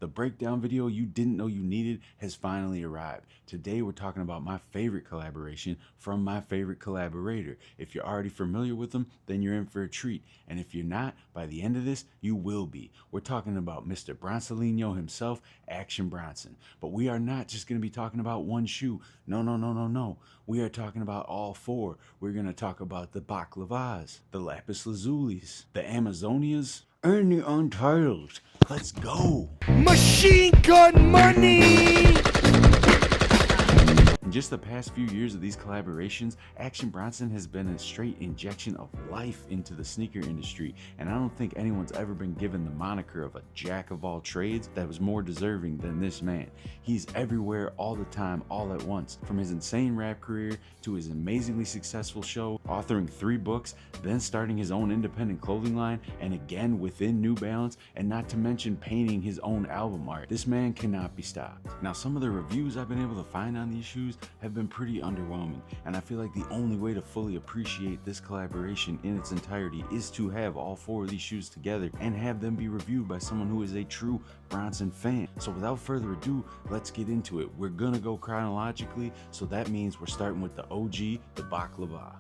The breakdown video you didn't know you needed has finally arrived. Today we're talking about my favorite collaboration from my favorite collaborator. If you're already familiar with them, then you're in for a treat. And if you're not, by the end of this, you will be. We're talking about Mr. Bronsolino himself, Action Bronson. But we are not just going to be talking about one shoe. No. We are talking about all four. We're going to talk about the baklavas, the lapis lazulis, the Amazonias, and the Untitled. Let's go! Machine Gun Money! In just the past few years of these collaborations, Action Bronson has been a straight injection of life into the sneaker industry, and I don't think anyone's ever been given the moniker of a jack of all trades that was more deserving than this man. He's everywhere all the time, all at once. From his insane rap career to his amazingly successful show, authoring 3 books, then starting his own independent clothing line, and again within New Balance, and not to mention painting his own album art. This man cannot be stopped. Now, some of the reviews I've been able to find on these shoes have been pretty underwhelming, and I feel like the only way to fully appreciate this collaboration in its entirety is to have all 4 of these shoes together and have them be reviewed by someone who is a true Bronson fan. So without further ado, let's get into it. We're gonna go chronologically, so that means we're starting with the OG, the baklava.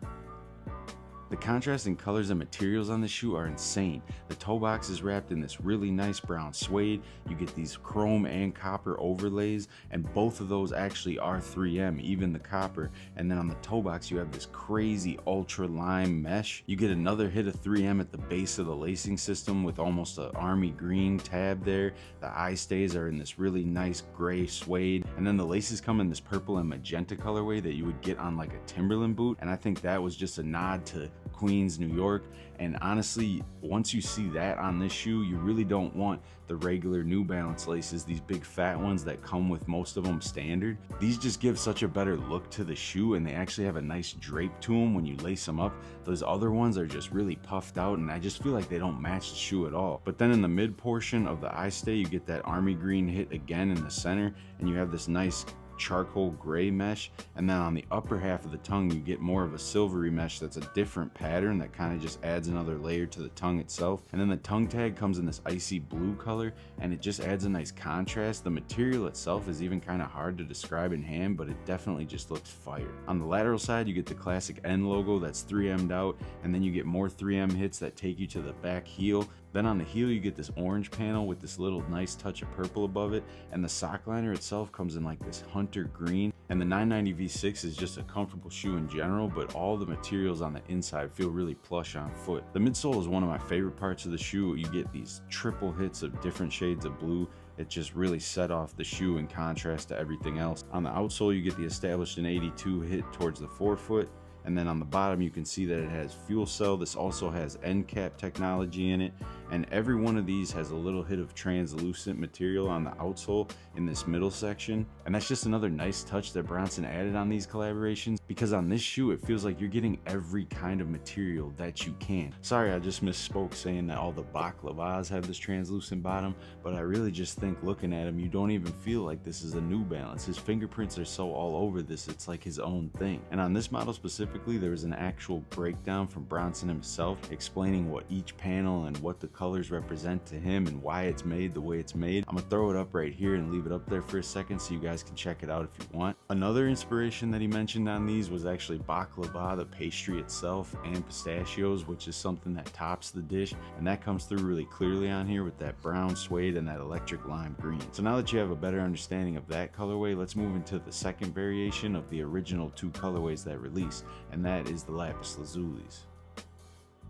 The contrasting colors and materials on the shoe are insane. The toe box is wrapped in this really nice brown suede. You get these chrome and copper overlays, and both of those actually are 3M, even the copper. And then on the toe box, you have this crazy ultra lime mesh. You get another hit of 3M at the base of the lacing system with almost an army green tab there. The eye stays are in this really nice gray suede. And then the laces come in this purple and magenta colorway that you would get on like a Timberland boot. And I think that was just a nod to Queens, New York. And honestly, once you see that on this shoe, you really don't want the regular New Balance laces, these big fat ones that come with most of them standard. These just give such a better look to the shoe, and they actually have a nice drape to them when you lace them up. Those other ones are just really puffed out, and I just feel like they don't match the shoe at all. But then in the mid portion of the eye stay, you get that army green hit again in the center, and you have this nice charcoal gray mesh, and then on the upper half of the tongue you get more of a silvery mesh that's a different pattern that kind of just adds another layer to the tongue itself. And then the tongue tag comes in this icy blue color, and it just adds a nice contrast. The material itself is even kind of hard to describe in hand, but it definitely just looks fire. On the lateral side, you get the classic N logo that's 3M'd out, and then you get more 3M hits that take you to the back heel. Then on the heel, you get this orange panel with this little nice touch of purple above it, and the sock liner itself comes in like this hunter green. And the 990 V6 is just a comfortable shoe in general, but all the materials on the inside feel really plush on foot. The midsole is one of my favorite parts of the shoe. You get these triple hits of different shades of blue. It just really set off the shoe in contrast to everything else. On the outsole, you get the established in 82 hit towards the forefoot. And then on the bottom, you can see that it has fuel cell. This also has end cap technology in it. And every one of these has a little hit of translucent material on the outsole in this middle section. And that's just another nice touch that Bronson added on these collaborations, because on this shoe, it feels like you're getting every kind of material that you can. Sorry, I just misspoke saying that all the baklavas have this translucent bottom, but I really just think looking at him, you don't even feel like this is a New Balance. His fingerprints are so all over this, it's like his own thing. And on this model specifically, there was an actual breakdown from Bronson himself explaining what each panel and what the colors represent to him and why it's made the way it's made. I'm gonna throw it up right here and leave it up there for a second so you guys can check it out if you want. Another inspiration that he mentioned on these was actually baklava, the pastry itself, and pistachios, which is something that tops the dish, and that comes through really clearly on here with that brown suede and that electric lime green. So now that you have a better understanding of that colorway, let's move into the second variation of the original 2 colorways that released, and that is the lapis lazulis.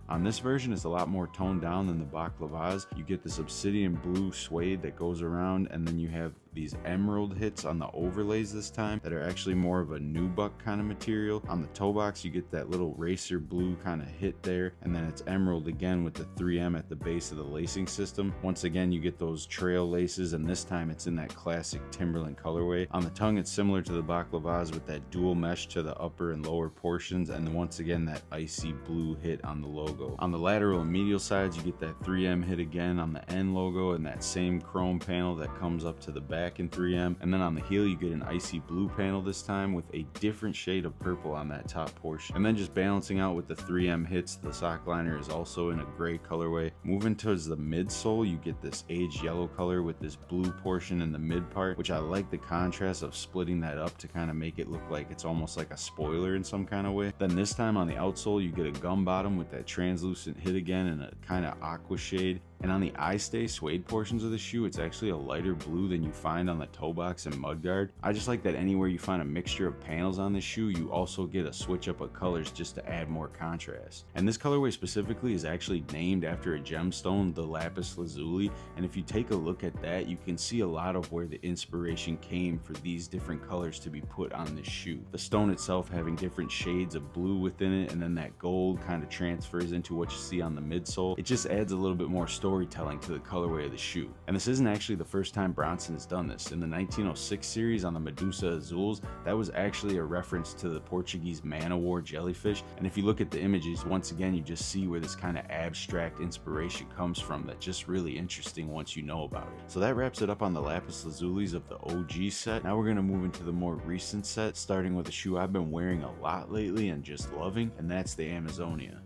On this version, it's a lot more toned down than the baklavas. You get this obsidian blue suede that goes around, and then you have these emerald hits on the overlays this time that are actually more of a nubuck kind of material. On the toe box, you get that little racer blue kind of hit there, and then it's emerald again with the 3M at the base of the lacing system. Once again, you get those trail laces, and this time it's in that classic Timberland colorway. On the tongue, it's similar to the baklavas with that dual mesh to the upper and lower portions, and then once again that icy blue hit on the logo. On the lateral and medial sides, you get that 3M hit again on the N logo and that same chrome panel that comes up to the back. black in 3M, and then on the heel you get an icy blue panel this time with a different shade of purple on that top portion. And then just balancing out with the 3M hits, the sock liner is also in a gray colorway. Moving towards the midsole, you get this aged yellow color with this blue portion in the mid part, which I like the contrast of splitting that up to kind of make it look like it's almost like a spoiler in some kind of way. Then this time on the outsole you get a gum bottom with that translucent hit again in a kind of aqua shade. And on the eye stay suede portions of the shoe, it's actually a lighter blue than you find on the toe box and mudguard. I just like that anywhere you find a mixture of panels on the shoe, you also get a switch up of colors just to add more contrast. And this colorway specifically is actually named after a gemstone, the lapis lazuli. And if you take a look at that, you can see a lot of where the inspiration came for these different colors to be put on this shoe. The stone itself having different shades of blue within it, and then that gold kind of transfers into what you see on the midsole. It just adds a little bit more storytelling to the colorway of the shoe. And this isn't actually the first time Bronson has done this. In the 1906 series on the Medusa Azules, that was actually a reference to the Portuguese man-o-war jellyfish. And if you look at the images, once again, you just see where this kind of abstract inspiration comes from that's just really interesting once you know about it. So that wraps it up on the lapis lazulis of the OG set. Now we're going to move into the more recent set, starting with a shoe I've been wearing a lot lately and just loving, and that's the Amazonia.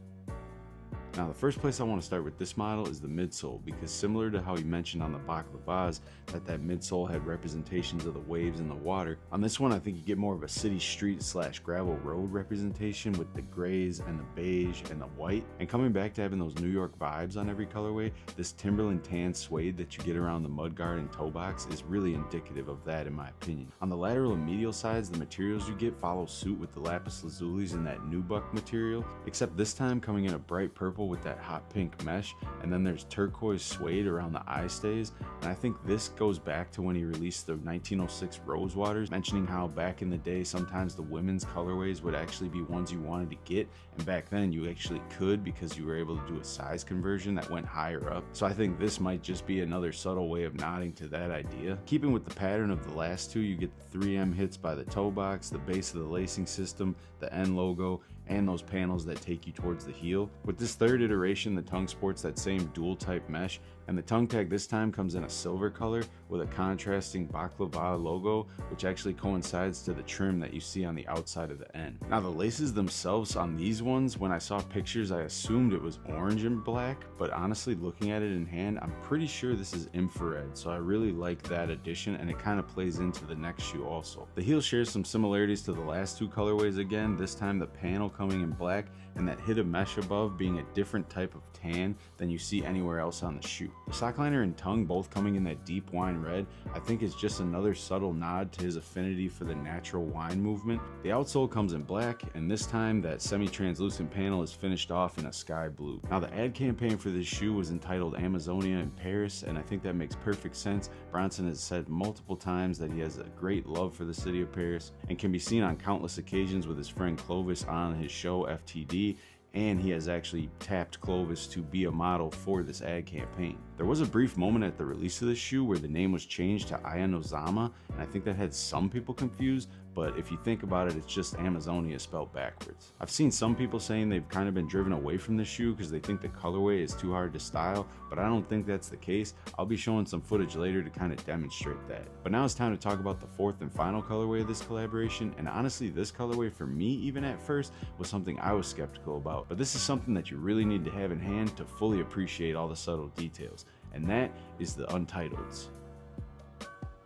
Now the first place I want to start with this model is the midsole, because similar to how you mentioned on the Baklavas that midsole had representations of the waves in the water, on this one I think you get more of a city street / gravel road representation with the grays and the beige and the white. And coming back to having those New York vibes on every colorway, this Timberland tan suede that you get around the mudguard and toe box is really indicative of that in my opinion. On the lateral and medial sides, the materials you get follow suit with the lapis lazulis in that nubuck material, except this time coming in a bright purple with that hot pink mesh, and then there's turquoise suede around the eye stays. And I think this goes back to when he released the 1906 Rose Waters, mentioning how back in the day sometimes the women's colorways would actually be ones you wanted to get, and back then you actually could because you were able to do a size conversion that went higher up. So I think this might just be another subtle way of nodding to that idea. Keeping with the pattern of the last two, you get the 3M hits by the toe box, the base of the lacing system, the N logo, and those panels that take you towards the heel. With this third iteration, the tongue sports that same dual type mesh, and the tongue tag this time comes in a silver color with a contrasting baklava logo, which actually coincides to the trim that you see on the outside of the N. Now the laces themselves on these ones, when I saw pictures I assumed it was orange and black, but honestly looking at it in hand, I'm pretty sure this is infrared, so I really like that addition, and it kind of plays into the next shoe also. The heel shares some similarities to the last two colorways again, this time the panel coming in black and that hit of mesh above being a different type of tan than you see anywhere else on the shoe. The sock liner and tongue both coming in that deep wine red, I think is just another subtle nod to his affinity for the natural wine movement. The outsole comes in black, and this time that semi-translucent panel is finished off in a sky blue. Now the ad campaign for this shoe was entitled Amazonia in Paris, and I think that makes perfect sense. Bronson has said multiple times that he has a great love for the city of Paris and can be seen on countless occasions with his friend Clovis on his show FTD, and he has actually tapped Clovis to be a model for this ad campaign. There was a brief moment at the release of this shoe where the name was changed to Ayanozama, and I think that had some people confused, but if you think about it, it's just Amazonia spelled backwards. I've seen some people saying they've kind of been driven away from the shoe because they think the colorway is too hard to style, but I don't think that's the case. I'll be showing some footage later to kind of demonstrate that. But now it's time to talk about the fourth and final colorway of this collaboration, and honestly this colorway for me even at first was something I was skeptical about, but this is something that you really need to have in hand to fully appreciate all the subtle details, and that is the Untitled's.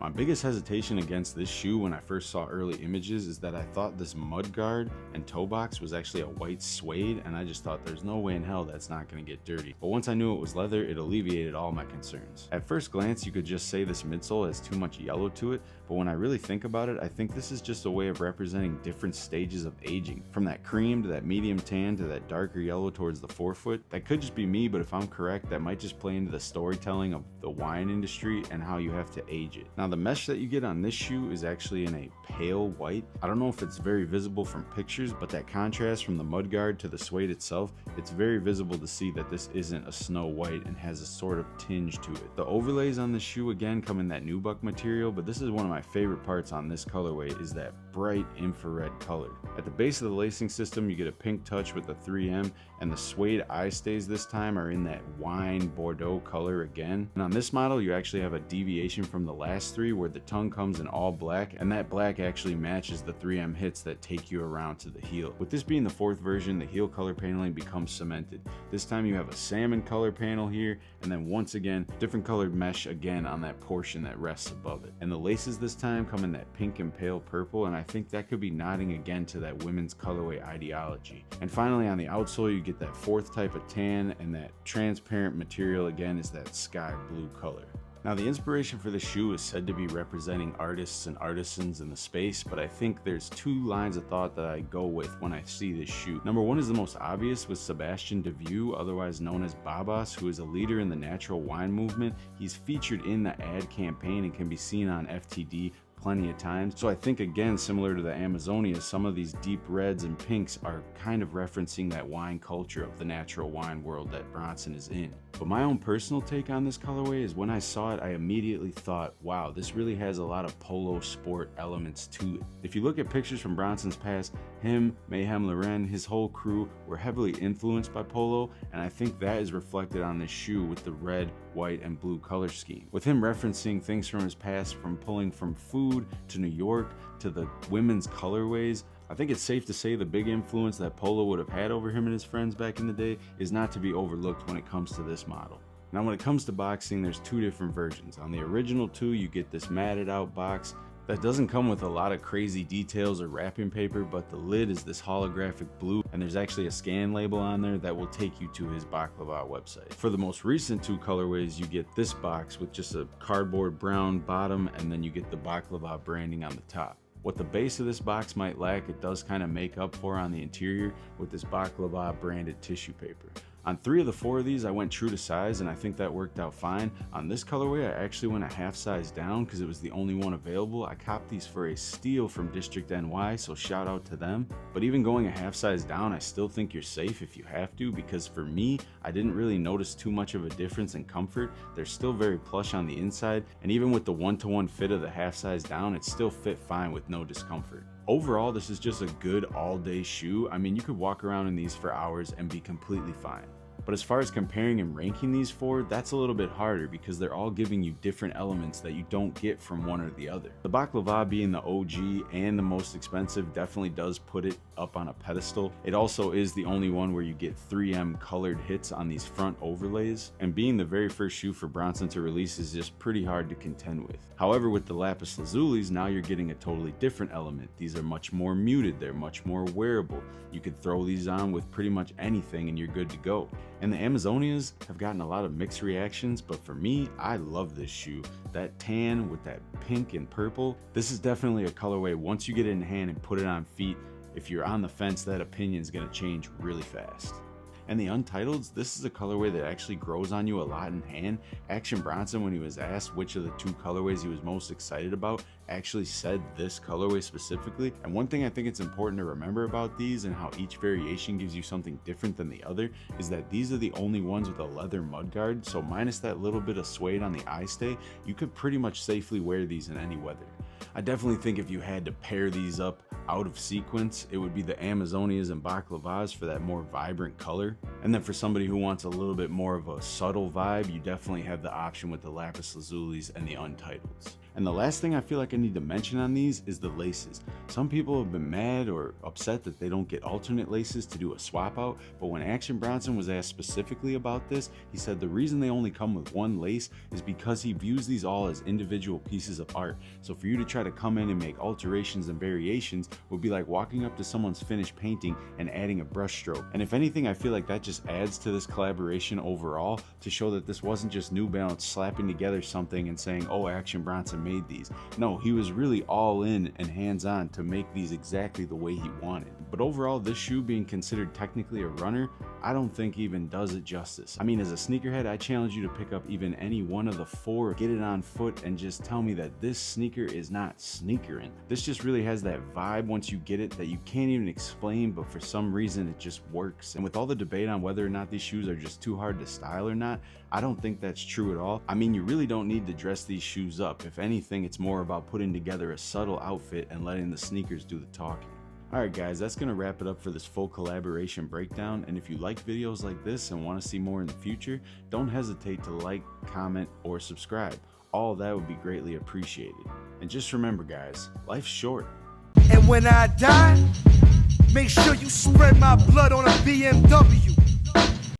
My biggest hesitation against this shoe when I first saw early images is that I thought this mudguard and toe box was actually a white suede, and I just thought there's no way in hell that's not going to get dirty. But once I knew it was leather, it alleviated all my concerns. At first glance, you could just say this midsole has too much yellow to it, but when I really think about it, I think this is just a way of representing different stages of aging, from that cream to that medium tan to that darker yellow towards the forefoot. That could just be me, but if I'm correct, that might just play into the storytelling of the wine industry and how you have to age it. Now the mesh that you get on this shoe is actually in a pale white. I don't know if it's very visible from pictures, but that contrast from the mudguard to the suede itself, it's very visible to see that this isn't a snow white and has a sort of tinge to it. The overlays on the shoe again come in that nubuck material, but this is one of my favorite parts on this colorway is that bright infrared color. At the base of the lacing system, you get a pink touch with the 3M, and the suede eye stays this time are in that wine Bordeaux color again. And on this model, you actually have a deviation from the last 3 where the tongue comes in all black, and that black actually matches the 3M hits that take you around to the heel. With this being the 4th version, the heel color paneling becomes cemented. This time you have a salmon color panel here, and then once again, different colored mesh again on that portion that rests above it. And the laces this time come in that pink and pale purple, and I think that could be nodding again to that women's colorway ideology. And finally on the outsole you get that 4th type of tan, and that transparent material again is that sky blue color. Now the inspiration for the shoe is said to be representing artists and artisans in the space, but I think there's 2 lines of thought that I go with when I see this shoe. Number 1 is the most obvious, with Sebastian Devue, otherwise known as Babas, who is a leader in the natural wine movement. He's featured in the ad campaign and can be seen on FTD plenty of times. So I think again, similar to the Amazonia, some of these deep reds and pinks are kind of referencing that wine culture of the natural wine world that Bronson is in. But my own personal take on this colorway is when I saw it, I immediately thought, wow, this really has a lot of polo sport elements to it. If you look at pictures from Bronson's past, him, Mayhem Loren, his whole crew were heavily influenced by polo, and I think that is reflected on this shoe with the red, white, and blue color scheme. With him referencing things from his past, from pulling from food to New York to the women's colorways, I think it's safe to say the big influence that polo would have had over him and his friends back in the day is not to be overlooked when it comes to this model. Now when it comes to boxing, there's 2 different versions. On the original 2, you get this matted out box that doesn't come with a lot of crazy details or wrapping paper, but the lid is this holographic blue, and there's actually a scan label on there that will take you to his Baklava website. For the most recent 2 colorways, you get this box with just a cardboard brown bottom, and then you get the Baklava branding on the top. What the base of this box might lack, it does kind of make up for on the interior with this Baklava branded tissue paper. On 3 of the 4 of these, I went true to size, and I think that worked out fine. On this colorway, I actually went a half size down because it was the only one available. I copped these for a steal from District NY, so shout out to them. But even going a half size down, I still think you're safe if you have to, because for me, I didn't really notice too much of a difference in comfort. They're still very plush on the inside, and even with the 1-to-1 fit of the half size down, it still fit fine with no discomfort. Overall, this is just a good all-day shoe. I mean, you could walk around in these for hours and be completely fine. But as far as comparing and ranking these 4, that's a little bit harder because they're all giving you different elements that you don't get from one or the other. The Baklava being the OG and the most expensive definitely does put it up on a pedestal. It also is the only one where you get 3M colored hits on these front overlays, and being the very first shoe for Bronson to release is just pretty hard to contend with. However, with the Lapis Lazulis, now you're getting a totally different element. These are much more muted, they're much more wearable. You could throw these on with pretty much anything and you're good to go. And the Amazonias have gotten a lot of mixed reactions, but for me, I love this shoe. That tan with that pink and purple, this is definitely a colorway once you get it in hand and put it on feet. If you're on the fence, that opinion is going to change really fast. And the Untitles, this is a colorway that actually grows on you a lot in hand. Action Bronson, when he was asked which of the 2 colorways he was most excited about, actually said this colorway specifically. And one thing I think it's important to remember about these and how each variation gives you something different than the other is that these are the only ones with a leather mudguard, so minus that little bit of suede on the eye stay, you could pretty much safely wear these in any weather. I definitely think if you had to pair these up out of sequence, it would be the Amazonias and Baklavas for that more vibrant color. And then for somebody who wants a little bit more of a subtle vibe, you definitely have the option with the Lapis Lazulis and the Untitles. And the last thing I feel like I need to mention on these is the laces. Some people have been mad or upset that they don't get alternate laces to do a swap out, but when Action Bronson was asked specifically about this, he said the reason they only come with 1 lace is because he views these all as individual pieces of art. So for you to try to come in and make alterations and variations would be like walking up to someone's finished painting and adding a brush stroke. And if anything, I feel like that just adds to this collaboration overall to show that this wasn't just New Balance slapping together something and saying, oh, Action Bronson made these. No, he was really all in and hands-on to make these exactly the way he wanted. But overall, this shoe being considered technically a runner, I don't think even does it justice. I mean, as a sneakerhead, I challenge you to pick up even any one of the 4, get it on foot, and just tell me that this sneaker is not sneakering. This just really has that vibe once you get it that you can't even explain, but for some reason it just works. And with all the debate on whether or not these shoes are just too hard to style or not, I don't think that's true at all. I mean, you really don't need to dress these shoes up. If anything, it's more about putting together a subtle outfit and letting the sneakers do the talking. Alright guys, that's going to wrap it up for this full collaboration breakdown, and if you like videos like this and want to see more in the future, don't hesitate to like, comment, or subscribe. All of that would be greatly appreciated. And just remember, guys, life's short. And when I die, make sure you spread my blood on a BMW.